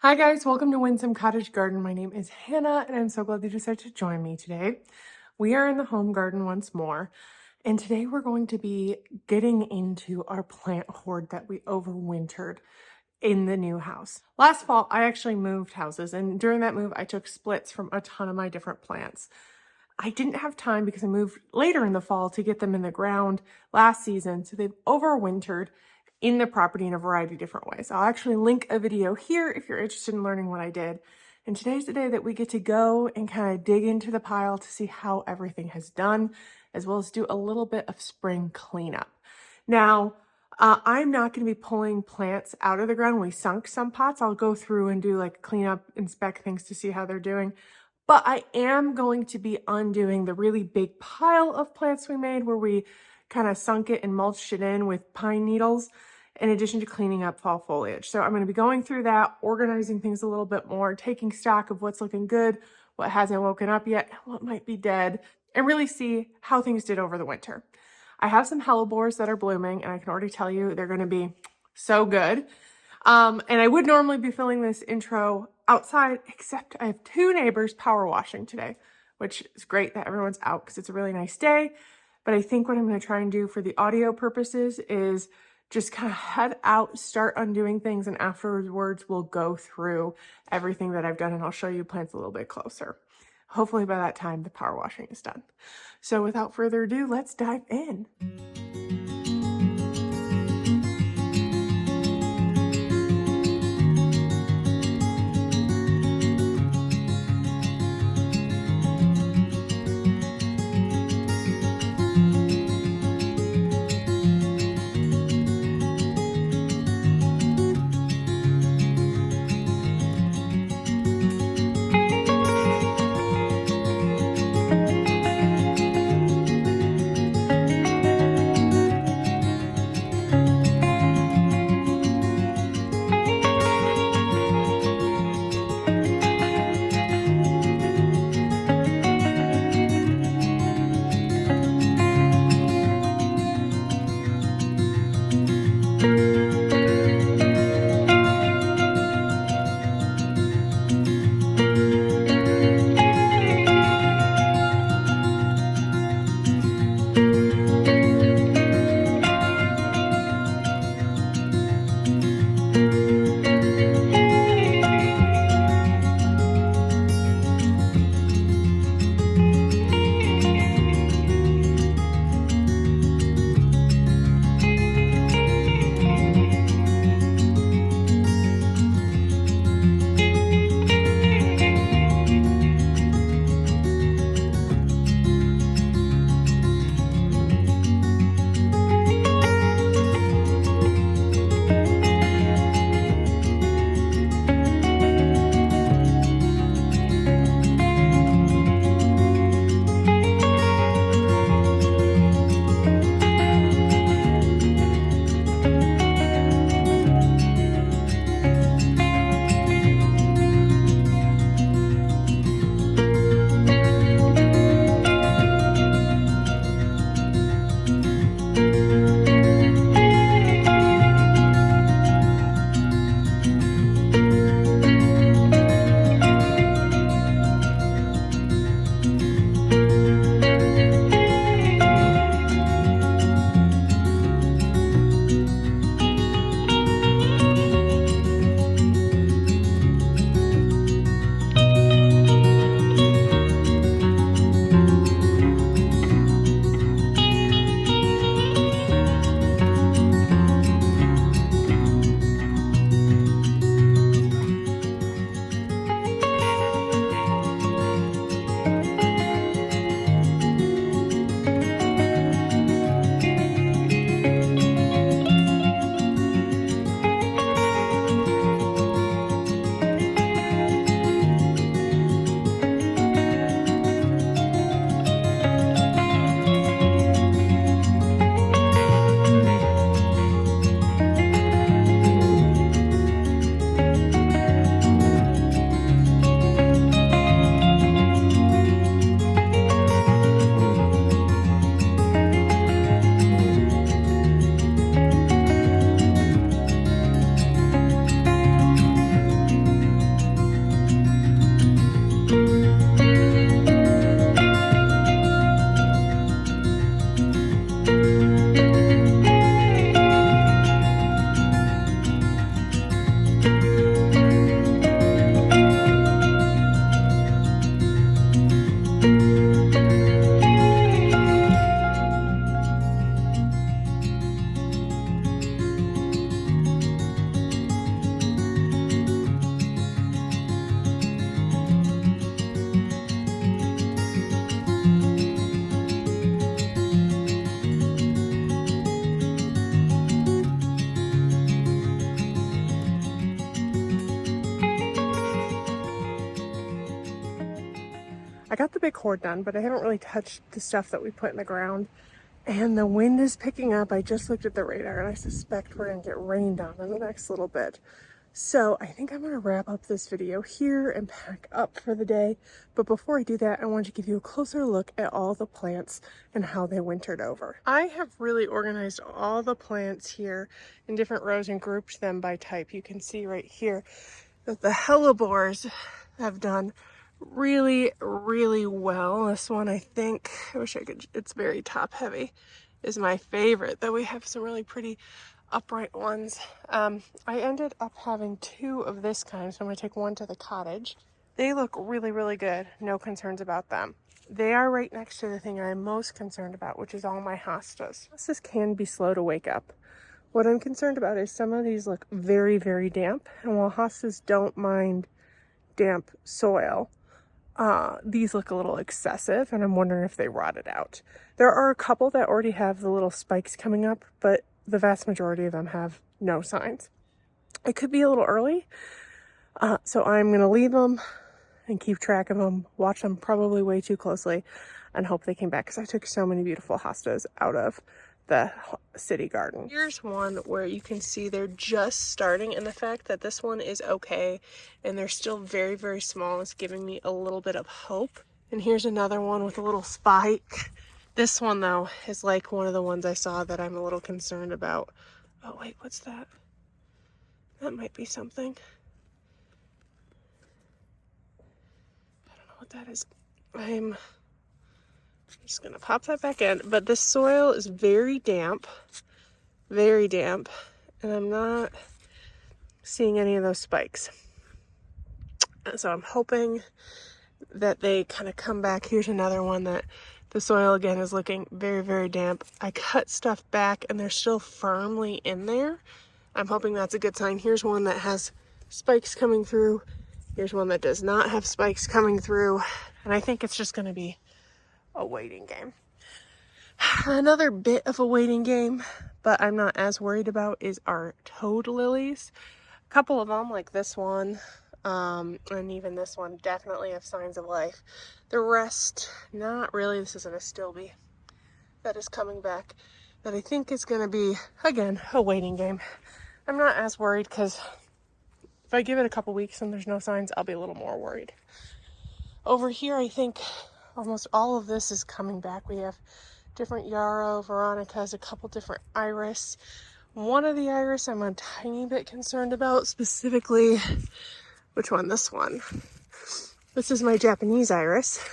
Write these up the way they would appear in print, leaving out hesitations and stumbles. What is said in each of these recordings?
Hi guys, welcome to Windsome Cottage Garden. My name is Hannah and I'm so glad you decided to join me today. We are in the home garden once more, and today we're going to be getting into our plant hoard that we overwintered in the new house. Last fall, I actually moved houses, and during that move, I took splits from a ton of my different plants. I didn't have time because I moved later in the fall to get them in the ground last season, so they've overwintered in the property in a variety of different ways. I'll actually link a video here if you're interested in learning what I did. And today's the day that we get to go and kind of dig into the pile to see how everything has done, as well as do a little bit of spring cleanup. Now, I'm not going to be pulling plants out of the ground. We sunk some pots. I'll go through and do like cleanup, inspect things to see how they're doing. But I am going to be undoing the really big pile of plants we made where we kind of sunk it and mulched it in with pine needles, in addition to cleaning up fall foliage. So I'm going to be going through that, organizing things a little bit more, taking stock of what's looking good, what hasn't woken up yet, what might be dead, and really see how things did over the winter. I have some hellebores that are blooming, and I can already tell you they're going to be so good. And I would normally be filming this intro outside, except I have two neighbors power washing today, which is great that everyone's out because it's a really nice day. But I think what I'm going to try and do for the audio purposes is just kind of head out, start undoing things, and afterwards we'll go through everything that I've done and I'll show you plants a little bit closer. Hopefully by that time the power washing is done. So without further ado, let's dive in. I got the big hoard done, but I haven't really touched the stuff that we put in the ground. And the wind is picking up. I just looked at the radar and I suspect we're gonna get rained on in the next little bit. So I think I'm gonna wrap up this video here and pack up for the day. But before I do that, I want to give you a closer look at all the plants and how they wintered over. I have really organized all the plants here in different rows and grouped them by type. You can see right here that the hellebores have done really, really well. This one, I think, I wish I could, it's very top heavy, is my favorite, though we have some really pretty upright ones. I ended up having 2 of this kind, so I'm going to take one to the cottage. They look really, really good. No concerns about them. They are right next to the thing I'm most concerned about, which is all my hostas. Hostas can be slow to wake up. What I'm concerned about is some of these look very, very damp, and while hostas don't mind damp soil, these look a little excessive, and I'm wondering if they rotted out. There are a couple that already have the little spikes coming up, but the vast majority of them have no signs. It could be a little early, so I'm going to leave them and keep track of them, watch them probably way too closely, and hope they came back, because I took so many beautiful hostas out of the city garden. Here's one where you can see they're just starting, and the fact that this one is okay and they're still very, very small is giving me a little bit of hope. And here's another one with a little spike. This one, though, is like one of the ones I saw that I'm a little concerned about. Oh wait, what's that? That might be something. I don't know what that is. I'm just gonna pop that back in, but this soil is very damp, and I'm not seeing any of those spikes. So I'm hoping that they kind of come back. Here's another one that the soil again is looking very, very damp. I cut stuff back and they're still firmly in there. I'm hoping that's a good sign. Here's one that has spikes coming through. Here's one that does not have spikes coming through, and I think it's just going to be a waiting game. Another bit of a waiting game, but I'm not as worried about, is our toad lilies. A couple of them, like this one, and even this one, definitely have signs of life. The rest, not really. This isn't a stilby that is coming back, that I think is going to be, again, a waiting game. I'm not as worried, because if I give it a couple weeks and there's no signs, I'll be a little more worried. Over here, I think almost all of this is coming back. We have different yarrow, veronicas, a couple different iris. One of the iris I'm a tiny bit concerned about, specifically, which one? This one. This is my Japanese iris.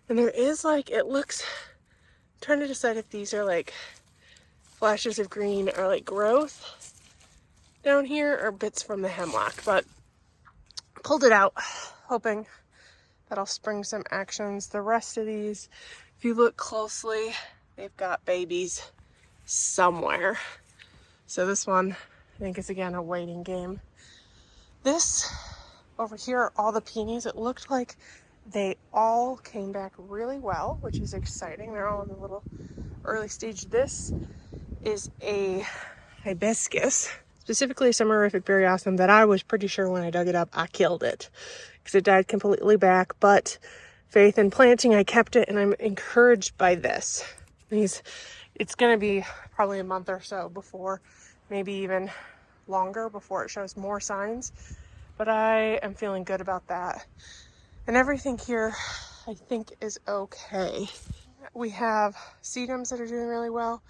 And there is like, it looks, I'm trying to decide if these are like flashes of green or like growth down here or bits from the hemlock, but pulled it out, hoping that'll spring some actions. The rest of these, if you look closely, they've got babies somewhere. So this one, I think, is again a waiting game. This over here are all the peonies. It looked like they all came back really well, which is exciting. They're all in the little early stage. This is a hibiscus, specifically a summerific berryosum, that I was pretty sure when I dug it up, I killed it, because it died completely back. But faith in planting, I kept it, and I'm encouraged by this. It's going to be probably a month or so before, maybe even longer, before it shows more signs. But I am feeling good about that. And everything here, I think, is okay. We have sedums that are doing really well,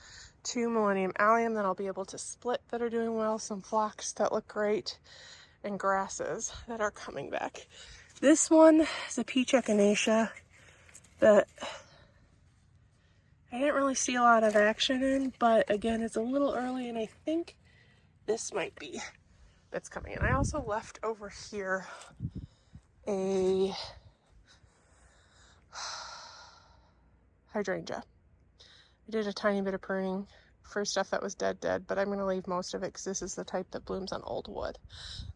2 Millennium Allium that I'll be able to split that are doing well, some phlox that look great, and grasses that are coming back. This one is a peach echinacea that I didn't really see a lot of action in, but again, it's a little early, and I think this might be that's coming in. I also left over here a hydrangea. I did a tiny bit of pruning for stuff that was dead, but I'm going to leave most of it because this is the type that blooms on old wood.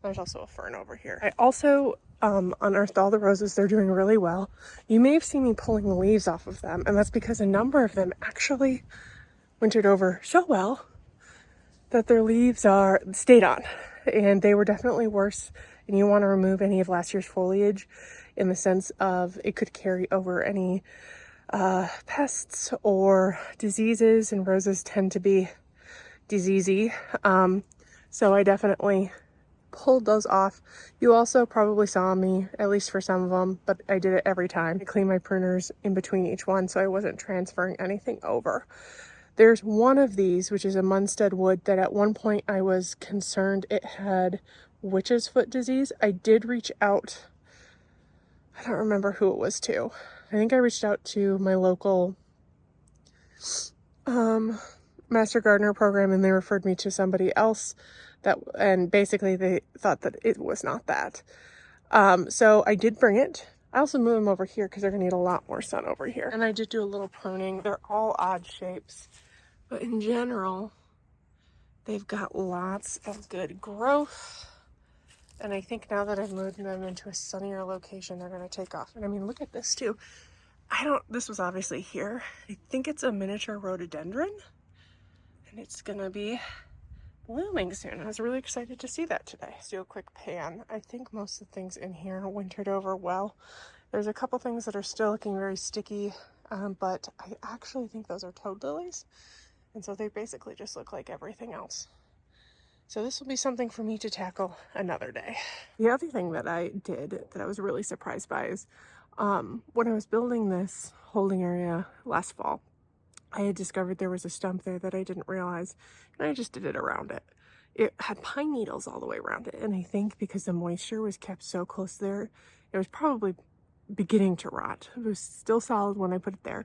There's also a fern over here. I also unearthed all the roses. They're doing really well. You may have seen me pulling the leaves off of them, and that's because a number of them actually wintered over so well that their leaves stayed on, and they were definitely worse and you want to remove any of last year's foliage in the sense of it could carry over any pests or diseases, and roses tend to be diseasey. So I definitely pulled those off. You also probably saw me, at least for some of them, but I did it every time. I cleaned my pruners in between each one so I wasn't transferring anything over. There's one of these, which is a Munstead wood, that at one point I was concerned it had witch's foot disease. I did reach out, I don't remember who it was to. I think I reached out to my local Master Gardener program, and they referred me to somebody else and basically they thought that it was not that. So I did bring it. I also moved them over here because they're gonna need a lot more sun over here. And I did do a little pruning. They're all odd shapes, but in general, they've got lots of good growth. And I think now that I've moved them into a sunnier location, they're gonna take off. And I mean, look at this too. This was obviously here. I think it's a miniature rhododendron, and it's gonna be blooming soon. I was really excited to see that today. Let's do a quick pan. I think most of the things in here wintered over well. There's a couple things that are still looking very sticky, but I actually think those are toad lilies. And so they basically just look like everything else. So this will be something for me to tackle another day. The other thing that I did that I was really surprised by is when I was building this holding area last fall, I had discovered there was a stump there that I didn't realize, and I just did it around it. It had pine needles all the way around it, and I think because the moisture was kept so close there, it was probably beginning to rot. It was still solid when I put it there,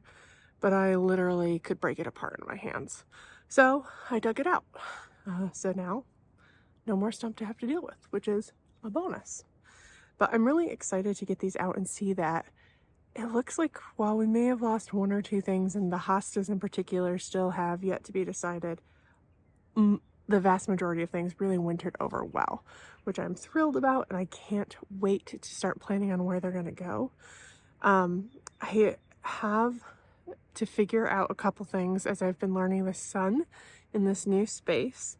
but I literally could break it apart in my hands. So I dug it out. So now, no more stump to have to deal with, which is a bonus. But I'm really excited to get these out and see that it looks like while we may have lost one or two things, and the hostas in particular still have yet to be decided, the vast majority of things really wintered over well, which I'm thrilled about, and I can't wait to start planning on where they're going to go. I have to figure out a couple things as I've been learning the sun in this new space.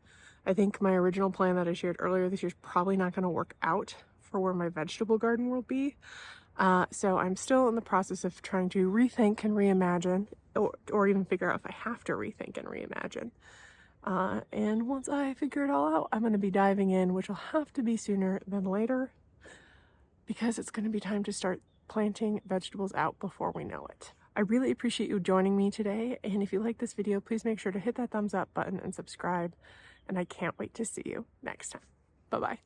I think my original plan that I shared earlier this year is probably not going to work out for where my vegetable garden will be. So I'm still in the process of trying to rethink and reimagine, or even figure out if I have to rethink and reimagine. And once I figure it all out, I'm going to be diving in, which will have to be sooner than later, because it's going to be time to start planting vegetables out before we know it. I really appreciate you joining me today, and if you like this video, please make sure to hit that thumbs up button and subscribe, and I can't wait to see you next time. Bye-bye.